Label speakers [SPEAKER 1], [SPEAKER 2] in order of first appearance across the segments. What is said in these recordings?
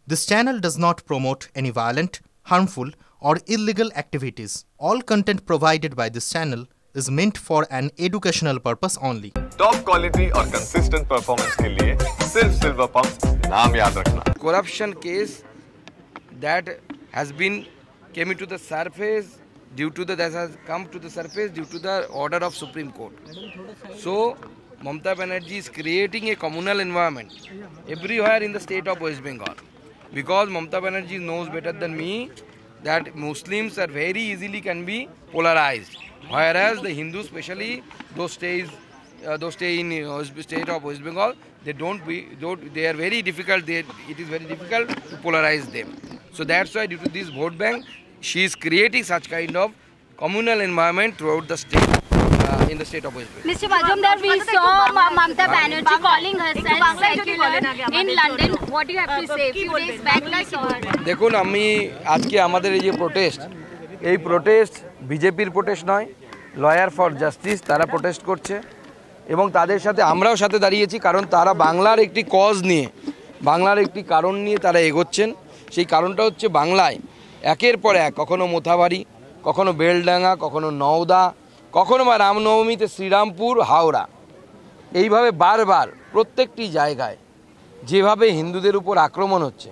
[SPEAKER 1] This channel does not promote any violent, harmful, or illegal activities. All content provided by this channel is meant for an educational purpose only.
[SPEAKER 2] Top quality और consistent performance के लिए सिर्फ silver pumps नाम याद रखना.
[SPEAKER 3] Corruption case that has been came into the surface that has come to the surface due to the order of Supreme Court. So Mamata Banerjee is creating a communal environment everywhere in the state of West Bengal, because Mamata Banerjee knows better than me that Muslims are very easily can be polarized, whereas the Hindus, especially those stay in state of West Bengal, they are very difficult. It is very difficult to polarize them. So that's why, due to this vote bank, she is creating such kind of communal environment throughout the state, in the state of West Bengal.
[SPEAKER 4] Mr. Majumdar, we saw Mamata Banerjee calling herself secular in London. What do you have to say? Few days back we saw her.
[SPEAKER 3] দেখুন, আমি আজকে আমাদের এই যে protest বিজেপির protest নয়, lawyer for justice তারা protest করছে এবং তাদের সাথে আমরাও সাথে দাঁড়িয়েছি, কারণ তারা বাংলার একটি কজ নিয়ে, বাংলার একটি কারণ নিয়ে তারা এগোচ্ছেন। সেই কারণটা হচ্ছে বাংলায় একের পর এক, কখনো মোথাবাড়ি, কখনো বেলডাঙ্গা, কখনো নওদা, কখনো বা রামনবমীতে শ্রীরামপুর, হাওড়া, এইভাবে বারবার প্রত্যেকটি জায়গায় যেভাবে হিন্দুদের উপর আক্রমণ হচ্ছে,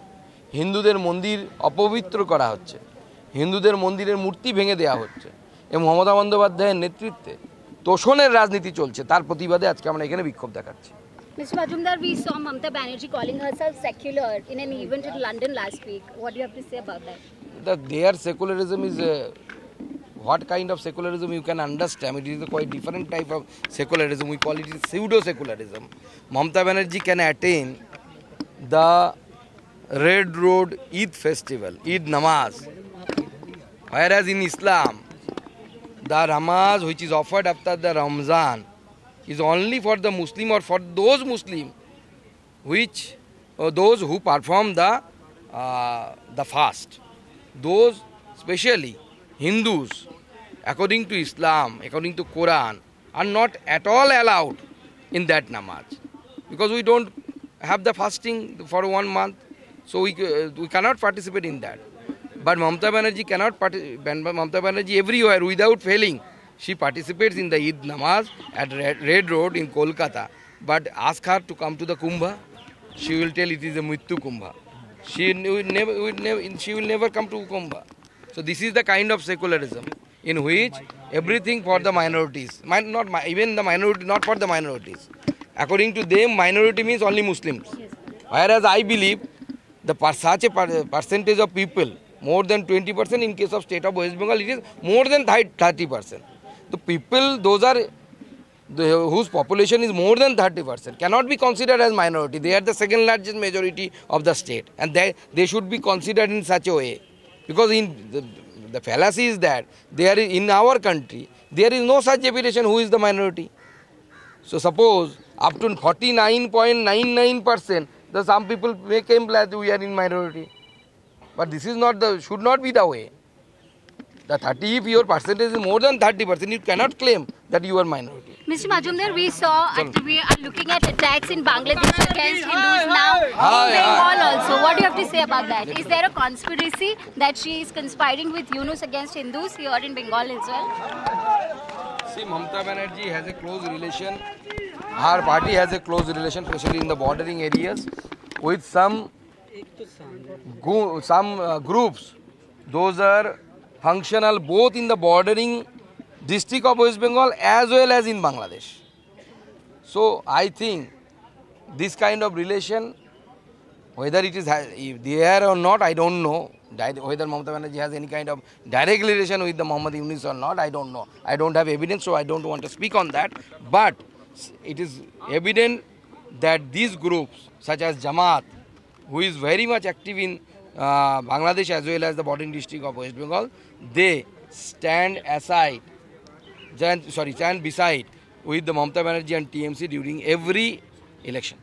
[SPEAKER 3] হিন্দুদের মন্দির অপবিত্র করা হচ্ছে, হিন্দুদের মন্দিরের মূর্তি ভেঙে দেওয়া হচ্ছে এবং মমতা বন্দ্যোপাধ্যায়ের নেতৃত্বে তোষণের রাজনীতি চলছে, তার প্রতিবাদে আজকে আমরা এখানে বিক্ষোভ দেখাচ্ছি।
[SPEAKER 4] Mr. Majumdar, we saw Mamata Banerjee calling herself secular in an event in London last week. What do you have to say about that?
[SPEAKER 3] Their secularism is what kind of secularism you can understand. It is a quite different type of secularism. We call it pseudo-secularism. Mamata Banerjee can attain the Red Road Eid festival, Eid Namaz, whereas in Islam, the Ramaz which is offered after the Ramzan is only for the Muslim or for those Muslim those who perform the fast. Those, especially Hindus, according to Islam, according to Quran, are not at all allowed in that namaz, because we don't have the fasting for 1 month, so we cannot participate in that. But Mamata Banerjee cannot participate. Mamata Banerjee everywhere without failing, she participates in the Eid Namaz at Red Road in Kolkata. But ask her to come to the Kumbha, she will tell it is a Mittu Kumbha. She will never come to Kumbha. So this is the kind of secularism in which everything for the minorities, even the minority, not for the minorities. According to them, minority means only Muslims. Whereas I believe such a percentage of people, more than 20%, in case of state of West Bengal, it is more than 30%. The people, those are whose population is more than 30%, cannot be considered as minority. They are the second largest majority of the state, and they should be considered in such a way. Because in the fallacy is that there is, in our country, there is no such definition who is the minority. So suppose up to 49.99%, some people may claim that we are in minority. But this is should not be the way. If your percentage is more than 30%, you cannot claim that you are minority.
[SPEAKER 4] Mr. Majumdar, we are looking at attacks in Bangladesh against Hindus now, in Bengal also. What do you have to say about that? Is there a conspiracy that she is conspiring with Yunus against Hindus here in Bengal as well?
[SPEAKER 3] See, Mamata Banerjee has a close relation. Her party has a close relation, especially in the bordering areas, with some groups. Those are functional both in the bordering district of West Bengal as well as in Bangladesh. So I think this kind of relation, whether it is there or not, I don't know. Whether Mamata Banerjee has any kind of direct relation with the Muhammad Yunus or not, I don't know. I don't have evidence, so I don't want to speak on that. But it is evident that these groups, such as Jamaat, who is very much active in Bangladesh as well as the bordering district of West Bengal, they stand beside with the Mamata Banerjee and TMC during every election.